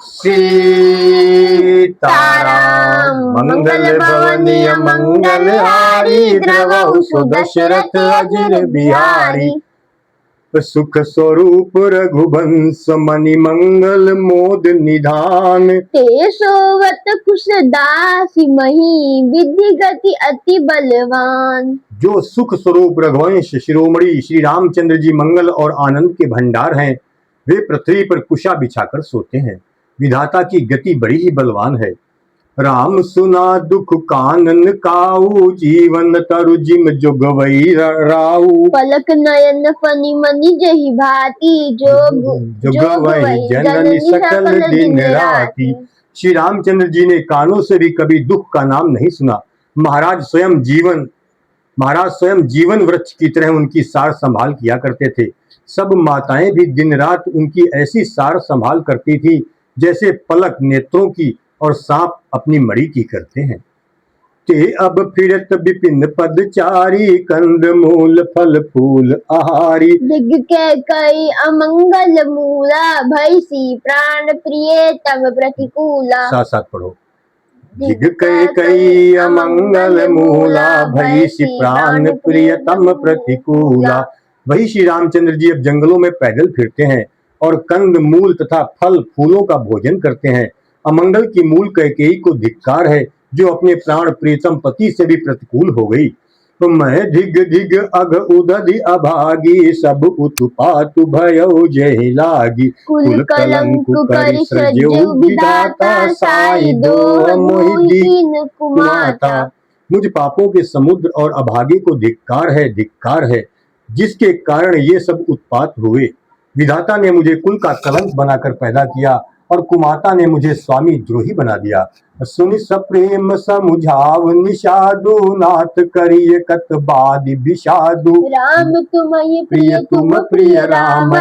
सीताराम मंगल भवनीय मंगलहारी द्रवहु सुदशरथ अजर बिहारी। सुख स्वरूप रघुवंश मणि मंगल मोद निधान। तेसोवत कुश दासी मही विधि गति अति बलवान। जो सुख स्वरूप रघुवंश शिरोमणि श्री रामचंद्र जी मंगल और आनंद के भंडार हैं, वे पृथ्वी पर कुशा बिछाकर सोते हैं। विधाता की गति बड़ी ही बलवान है। राम सुना दुख कानन काऊ जीवन तरु जिम जुग वही राऊ। पलक नयन फनि मनि जहि भांति जुग वही जननी सकल दिन राती। श्री रामचंद्र जी ने कानों से भी कभी दुख का नाम नहीं सुना। महाराज स्वयं जीवन वृक्ष की तरह उनकी सार संभाल किया करते थे। सब माताएं भी दिन रात उनकी ऐसी सार संभाल करती थी जैसे पलक नेत्रों की और सांप अपनी मणि की करते हैं। ते अब फिरत विपिन पदचारी कंद मूल फल फूल आहारी। दिग के कई अमंगल मूला भैसी प्राण प्रिय तम प्रतिकूला। साथ साथ पढ़ो। दिग कई अमंगल मूला भैसी प्राण प्रियतम प्रतिकूला। वही श्री रामचंद्र जी अब जंगलों में पैदल फिरते हैं और कंद मूल तथा फल फूलों का भोजन करते हैं। अमंगल की मूल कैकेयी को धिक्कार है, जो अपने प्राण प्रीतम पति से भी प्रतिकूल हो गई। तो मैं धिग धिग अघ उदधि अभागी सब उत्पातु भयउ जहि लागी। कुल कलंक करि सृजउ विधाता साई दो मोहि दीन कुमाता। मुझ पापों के समुद्र और अभागे को धिक्कार है जिसके कारण ये सब उत्पात हुए। विधाता ने मुझे कुल का कलंक बनाकर पैदा किया और कुमाता ने मुझे स्वामी द्रोही बना दिया। सुनि सप्रेम समुझाव निषादु नाथ करिय कत बादि विषादु। राम तुम्हें प्रिय तुम प्रिय राम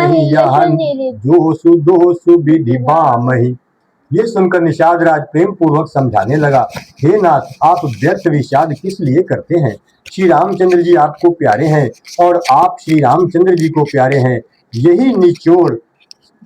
जोसु दोसु विधि बामहि। ये सुनकर निषाद राज प्रेम पूर्वक समझाने लगा, हे नाथ, आप व्यर्थ विषाद किस लिए करते हैं? श्री रामचंद्र जी आपको प्यारे हैं और आप श्री रामचंद्र जी को प्यारे हैं। यही निचोड़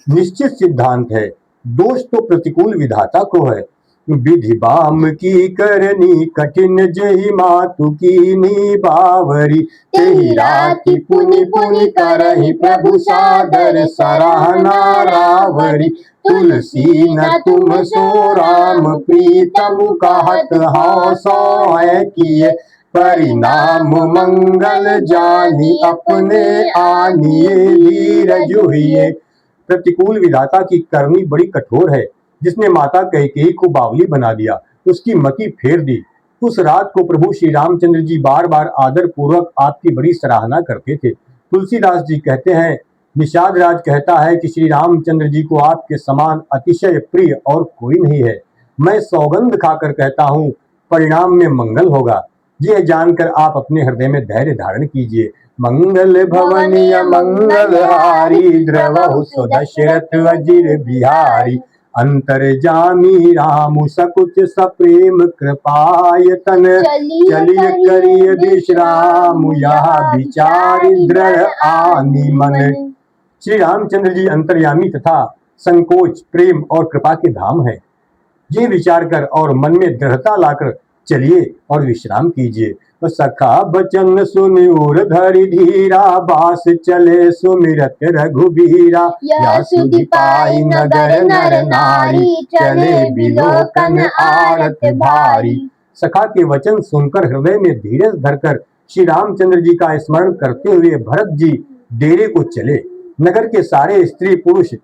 निश्चित सिद्धांत है। दोष तो प्रतिकूल विधाता को है। विधि बाम की करनी कठिन जहि मातु की बावरी। तेहि राति पुनि पुनि करहि प्रभु सादर सराहना रावरी। तुलसी न तुम सो राम प्रीतम कहत हौ सो है किए। परिणाम मंगल जानी अपने आनिए धीरज हुए। प्रतिकूल विधाता की करनी बड़ी कठोर है, जिसने माता कैकेयी को बावली बना दिया, उसकी मति फेर दी। उस रात को प्रभु श्री रामचंद्र जी बार बार आदर पूर्वक आपकी बड़ी सराहना करते थे। तुलसीदास जी कहते हैं, निषाद राज कहता है कि श्री रामचंद्र जी को आपके समान अतिशय प्रिय और कोई नहीं है। मैं सौगंध खाकर कहता हूँ, परिणाम में मंगल होगा। यह जानकर आप अपने हृदय में धैर्य धारण कीजिए। मंगल भवनीय मंगलहारी द्रवहु सुदशरथ अजिर बिहारी। अंतर्जामी रामु सकुच सप्रेम कृपायतन। चलिय करिय विश्राम यह विचार दृढ़ आनि मन। श्री रामचंद्र जी अंतर्यामी तथा संकोच प्रेम और कृपा के धाम है। ये विचार कर और मन में दृढ़ता लाकर चलिए और विश्राम कीजिए। सखा बचन सुनि उर धरि धीरा बास चले सुमिरत रघुबीरा। या सुधि पाई नगर नर नारी चले बिलोकन आरत भारी। सखा के वचन सुनकर हृदय में धीरज धरकर श्री रामचंद्र जी का स्मरण करते हुए भरत जी डेरे को चले। नगर के सारे स्त्री पुरुष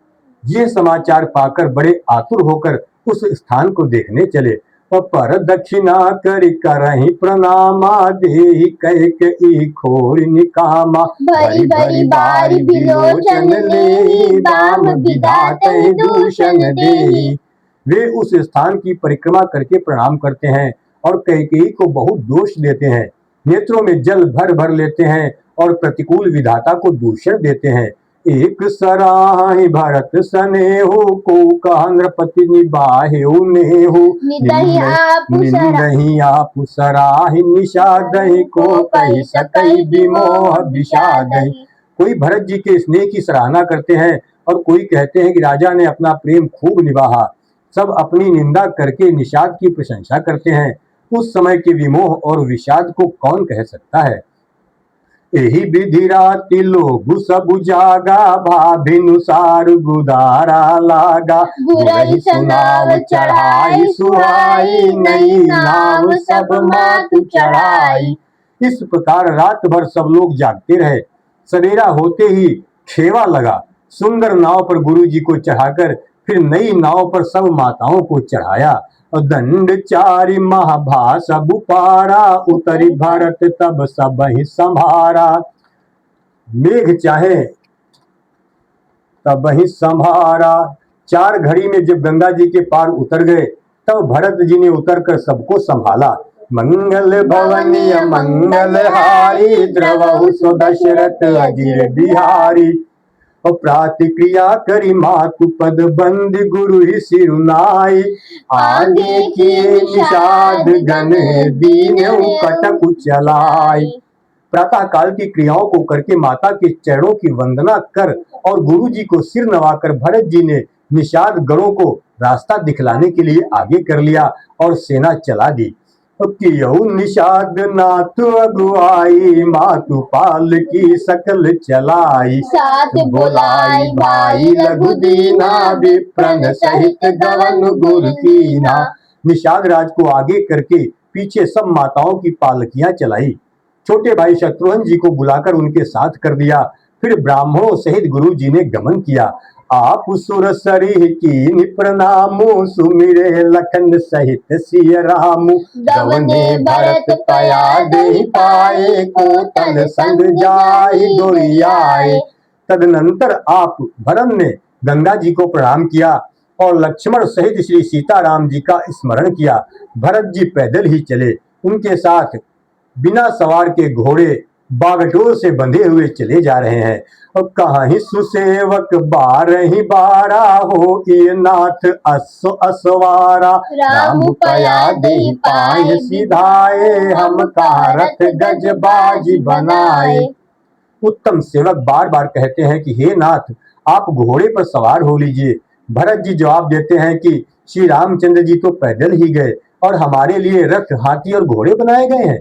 ये समाचार पाकर बड़े आतुर होकर उस स्थान को देखने चले। पर दक्षिणा करहि प्रणामा देहि कह के खोर निकामा। भरी भरी बारी बिलोचन लेहि दाम विधातहि दूषण देहि। वे उस स्थान की परिक्रमा करके प्रणाम करते हैं और कैकेयी को बहुत दोष देते हैं। नेत्रों में जल भर भर लेते हैं और प्रतिकूल विधाता को दूषण देते हैं। एक सराहि भरत सनेहु को कहा नृपति निबाहेउ नेहु। निंदहि आपु सराहि निषादहि को कहि सकहि विमोह विषादहि। कोई भरत जी के स्नेह की सराहना करते हैं और कोई कहते हैं कि राजा ने अपना प्रेम खूब निभाया। सब अपनी निंदा करके निषाद की प्रशंसा करते हैं। उस समय के विमोह और विषाद को कौन कह सकता है। एही विधि राति लोग सब जागा, भाभिनुसार गुदारा लागा। गुरहि सुनाव चढ़ाई सुहाई, नई नाव सब मातु चढ़ाई। इस प्रकार रात भर सब लोग जागते रहे। सवेरा होते ही खेवा लगा। सुंदर नाव पर गुरु जी को चढ़ाकर फिर नई नाव पर सब माताओं को चढ़ाया। और दंड चारि महाभा सब पारा, उतरी भरत तब सब ही संभारा। मेघ चाहे तब ही संभारा। 4 घड़ी में जब गंगा जी के पार उतर गए तब भरत जी ने उतरकर सबको संभाला। मंगल भवनीय मंगल हारी, द्रवहु सो दशरथ अजिर बिहारी। और प्रातिक्रिया करी मातु पद बंद, गुरु ही सिरुनाई। आगे किए निषाद गण, दीनहु कटक चलाई। प्रातः काल की क्रियाओं को करके माता के चरणों की वंदना कर और गुरु जी को सिर नवाकर भरत जी ने निषाद गणों को रास्ता दिखलाने के लिए आगे कर लिया और सेना चला दी। कियऊ निषाद नाथ अगुआई, मातु पाल की सकल चलाई। साथ बोलाई भाई लघु दीना, विप्रन सहित गवन गुर कीना। निषाद राज को आगे करके पीछे सब माताओं की पालकियां चलाई। छोटे भाई शत्रुघ्न जी को बुलाकर उनके साथ कर दिया। फिर ब्राह्मणों सहित गुरु जी ने गमन किया। आप सुर सरी की प्रणामु, सुमिरे लखन सहित सिय रामु। दवने भरत पया देहि पाए, कोतल संग जाहि दोरियाए। तदनंतर आप भरत ने गंगा जी को प्रणाम किया और लक्ष्मण सहित श्री सीताराम जी का स्मरण किया। भरत जी पैदल ही चले। उनके साथ बिना सवार के घोड़े बागडोर से बंधे हुए चले जा रहे हैं। और कहीं सुसेवक 12 बारा, हो ये नाथ असो असवारा। राम पया देहि पाए, सिधाए, हम का रथ गज बाजी बनाए। उत्तम सेवक बार बार कहते हैं कि हे नाथ, आप घोड़े पर सवार हो लीजिए। भरत जी जवाब देते हैं कि श्री रामचंद्र जी तो पैदल ही गए और हमारे लिए रथ, हाथी और घोड़े बनाए गए हैं।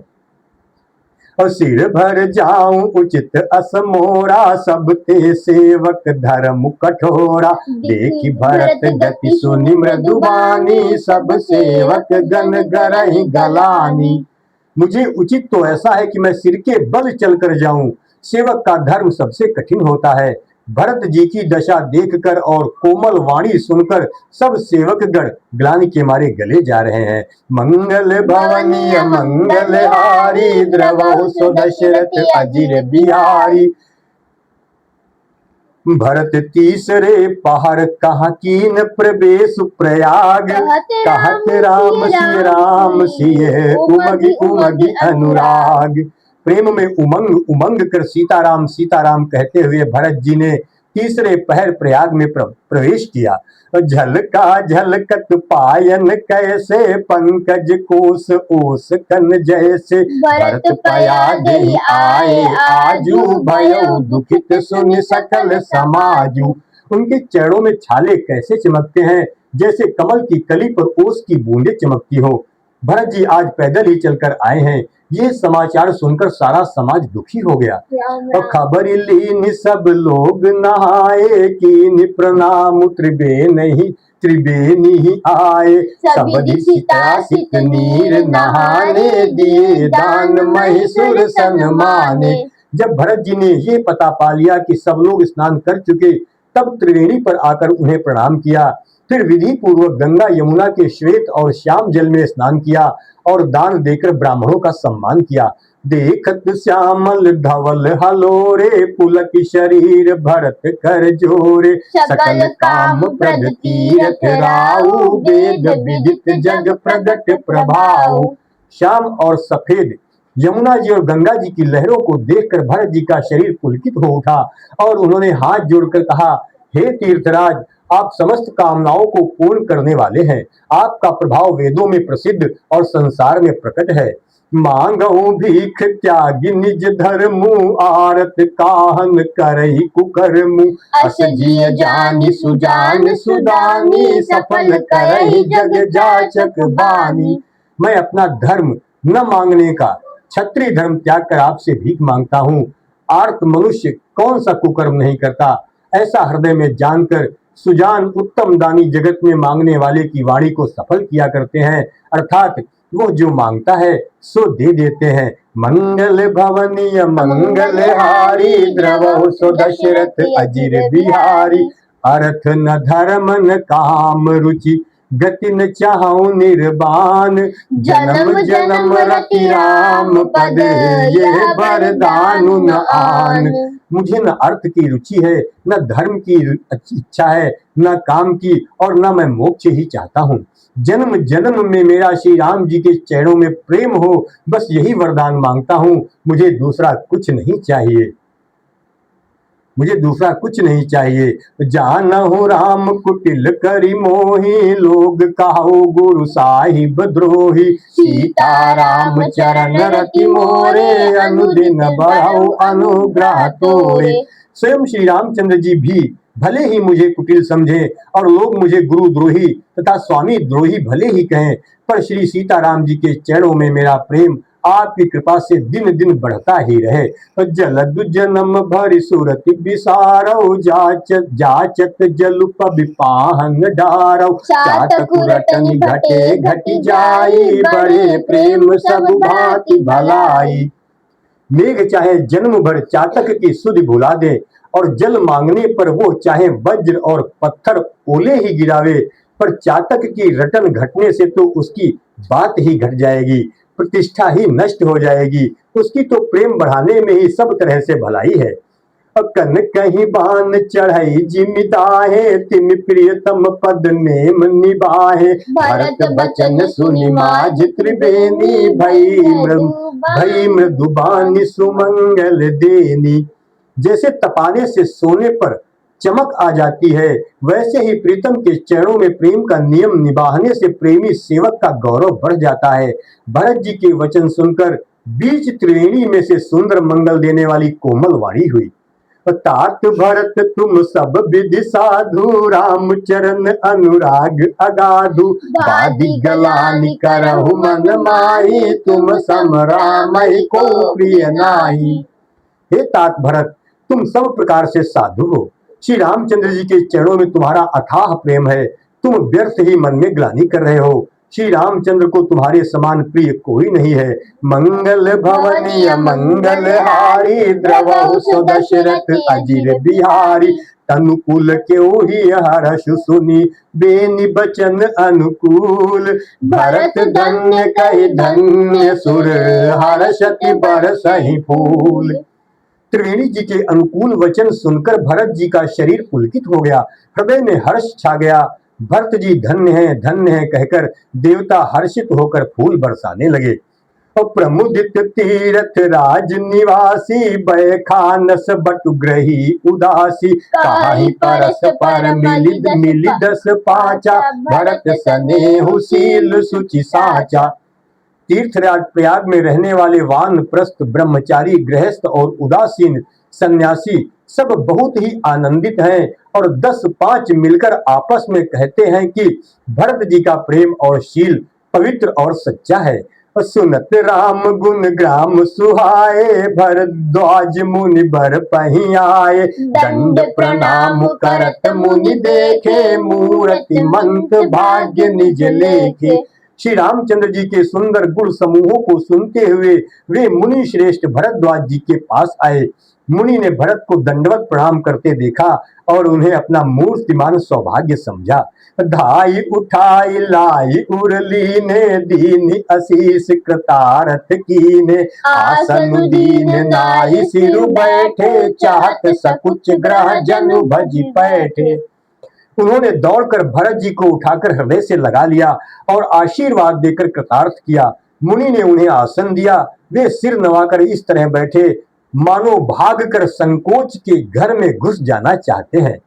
और सिर भर जाऊं उचित असमोरा, सब ते सेवक धर्म कठोरा। देखी भरत गति सुनि मृदुबानी, सब सेवक गण गरहि गलानी। मुझे उचित तो ऐसा है कि मैं सिर के बल चलकर जाऊं। सेवक का धर्म सबसे कठिन होता है। भरत जी की दशा देखकर और कोमल वाणी सुनकर सब सेवक गण ग्लानि के मारे गले जा रहे हैं। मंगल भवनीय मंगल हारी, द्रवहु सो दशरथ अजिर बिहारी। भरत तीसरे पहर कहाँ कीन प्रवेश प्रयाग, कहत राम सिय राम सिय, उमगी उमगी अनुराग। प्रेम में उमंग उमंग कर सीताराम सीताराम कहते हुए भरत जी ने तीसरे पहर प्रयाग में प्रवेश किया। झलका झलकत पायन कैसे, पंकज कोस ओस कन जैसे। भरत पया देहि आए आजू, भयउ दुखित सुनि सकल समाजू। उनके चरणों में छाले कैसे चमकते हैं, जैसे कमल की कली पर ओस की बूंदें चमकती हो। भरत जी आज पैदल ही चलकर आए हैं। ये समाचार सुनकर सारा समाज दुखी हो गया। और खबर लीन सब लोग नहाए, कीन प्रणाम त्रिबेनी ही आए। सब सित नीर नहाने, दिए दान महिषुर सन्माने। जब भरत जी ने ये पता पा लिया कि सब लोग स्नान कर चुके, तब त्रिवेणी पर आकर उन्हें प्रणाम किया। फिर विधि पूर्वक गंगा यमुना के श्वेत और श्याम जल में स्नान किया और दान देकर ब्राह्मणों का सम्मान किया। देखत श्यामल धवल हलोरे, पुलक शरीर भरत कर जोरे। सकल काम प्रद तीरथ राउ, वेद विदित जग प्रगट प्रभाव। श्याम और सफेद यमुना जी और गंगा जी की लहरों को देखकर भरत जी का शरीर पुलकित हो उठा और उन्होंने हाथ जोड़कर कहा, हे तीर्थराज, आप समस्त कामनाओं को पूर्ण करने वाले हैं। आपका प्रभाव वेदों में प्रसिद्ध और संसार में प्रकट है। मांगऊ भीख त्यागी निज धर्मु, आरत काहन करई कुकर्मु। अस जिय जानि सुजान सुदानी, सफल करहि जग जाचक बानी। मैं अपना धर्म न मांगने का क्षत्रिय धर्म त्याग कर आपसे भीख मांगता हूँ। आर्त मनुष्य कौन सा कुकर्म नहीं करता, ऐसा हृदय में जानकर सुजान उत्तम दानी जगत में मांगने वाले की वाणी को सफल किया करते हैं, अर्थात वो जो मांगता है सो दे देते हैं। मंगल भवनीय मंगल हारी, द्रवहु सो दशरथ अजिर बिहारी। अर्थ न धर्म न काम रुचि, गति न चाहूं निर्वाण। जन्म जन्म रति राम पद, ये वरदानु न आन। मुझे न अर्थ की रुचि है, न धर्म की इच्छा है, न काम की, और न मैं मोक्ष ही चाहता हूँ। जन्म जन्म में मेरा श्री राम जी के चरणों में प्रेम हो, बस यही वरदान मांगता हूँ। मुझे दूसरा कुछ नहीं चाहिए, मुझे दूसरा कुछ नहीं चाहिए। जानहु राम कुटिल करि मोहि, लोग कहो गुरु साहिब द्रोही। सीता राम चरण रति मोरे, अनुदिन बढ़ाओ अनुग्रह तोरे। स्वयं श्री रामचंद्र जी भी भले ही मुझे कुटिल समझे और लोग मुझे गुरु द्रोही तथा स्वामी द्रोही भले ही कहें, पर श्री सीताराम जी के चरणों में मेरा प्रेम आपकी कृपा से दिन दिन बढ़ता ही रहे। जलदु जन्म भरि सुरति बिसारौ, जाचत जाचत जलुप बिपाहन डारौ। चातक रटन घटे घटि जाई, बड़े प्रेम सब भांति भलाई। मेघ चाहे जन्म भर चातक की सुधि भुला दे, और जल मांगने पर वो चाहे वज्र और पत्थर ओले ही गिरावे, पर चातक की रटन घटने से तो उसकी बात ही घट जाएगी, प्रतिष्ठा ही नष्ट हो जाएगी। उसकी तो प्रेम बढ़ाने में ही सब तरह से भलाई है। कन कहीं बान चढ़ाई जिमिदाहे, तिम प्रियतम पद नेम निभाहे। भरत बचन सुनि माज त्रिवेणी, भई मृदुबानी सुमंगल देनी। जैसे तपाने से सोने पर चमक आ जाती है, वैसे ही प्रीतम के चरणों में प्रेम का नियम निभाने से प्रेमी सेवक का गौरव बढ़ जाता है। भरत जी के वचन सुनकर बीच त्रिवेणी में से सुंदर मंगल देने वाली कोमल वाणी हुई। तात भरत तुम सब विधि साधु, राम चरण अनुराग अगाधु। बादी गलानि करहु मन माही, तुम सम रामहि को प्रिय नाही। हे तात भरत, तुम सब प्रकार से साधु हो, श्री रामचंद्र जी के चरणों में तुम्हारा अथाह प्रेम है, तुम व्यर्थ ही मन में ग्लानि कर रहे हो। श्री रामचंद्र को तुम्हारे समान प्रिय कोई नहीं है। मंगल भवनीय मंगल हारी, द्रवहु सो दशरथ अजिर बिहारी। अनुकूल क्यों ही हर्ष सुनी, बेनि बचन अनुकूल। भरत धन्य कहि धन्य सुर, हर्षति बरसहि फूल। त्रिवेणी जी के अनुकूल वचन सुनकर भरत जी का शरीर पुलकित हो गया, हृदय में हर्ष छा गया। भरत जी धन्य है कहकर देवता हर्षित होकर फूल बरसाने लगे। प्रमुदित तीरथ राज निवासी, भय खानस बटुग्रही उदासी। काहि परस पर मिलिदस पाचा, भरत सनेहु शील सुचि साचा। तीर्थराज प्रयाग में रहने वाले वानप्रस्थ ब्रह्मचारी, गृहस्थ और उदासीन सन्यासी सब बहुत ही आनंदित हैं, और 10-5 मिलकर आपस में कहते हैं कि भरत जी का प्रेम और शील पवित्र और सच्चा है। सुनत राम गुण ग्राम सुहाए, भरद्वाज मुनि बर पहि आए। दंड प्रणाम करत मुनि देखे, मूर्ति मंत भाग्य निज लेखे। श्री रामचंद्र जी के सुंदर गुण समूहों को सुनते हुए वे मुनि श्रेष्ठ भरद्वाज जी के पास आए। मुनि ने भरत को दंडवत प्रणाम करते देखा और उन्हें अपना मूर्तिमान सौभाग्य समझा। धाई उठाई लाई उरली ने, दीन आशीष कृतारथ कीने। आसन दीन नाई सिरु बैठे, चाहत सकुच ग्रह जनु भजी पैठे। उन्होंने दौड़कर भरत जी को उठाकर हृदय से लगा लिया और आशीर्वाद देकर कृतार्थ किया। मुनि ने उन्हें आसन दिया। वे सिर नवाकर इस तरह बैठे मानो भागकर संकोच के घर में घुस जाना चाहते हैं।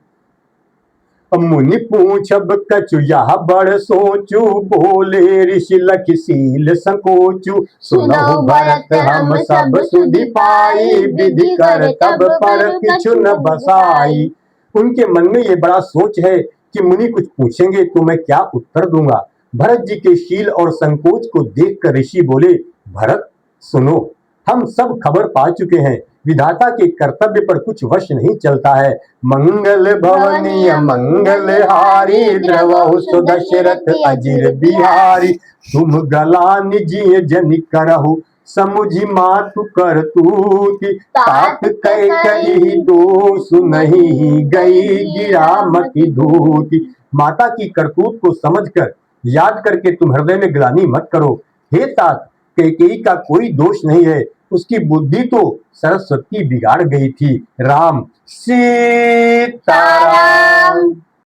मुनि पूछब कछु यह बड़ सोचू, बोले ऋषि लखि सील संकोचू। सुनहु भरत हम सब सुधि पाई, विधि कर तब पर किछु न बसाई। उनके मन में ये बड़ा सोच है कि मुनि कुछ पूछेंगे तो मैं क्या उत्तर दूंगा। भरत जी के शील और संकोच को देखकर ऋषि बोले, भरत सुनो, हम सब खबर पा चुके हैं, विधाता के कर्तव्य पर कुछ वश नहीं चलता है। मंगल भवनीय मंगल हारी, द्रवहु सो दशरथ अजिर बिहारी। तुम गला निजिय जनि करहु, समुझि मातु करतूति। तात कैकई दोष नहीं, गई गिरा मति धूति। माता की करतूत को समझकर याद करके तुम हृदय में ग्लानि मत करो। हे तात, कैकेयी का कोई दोष नहीं है, उसकी बुद्धि तो सरस्वती बिगाड़ गई थी। राम सीताराम।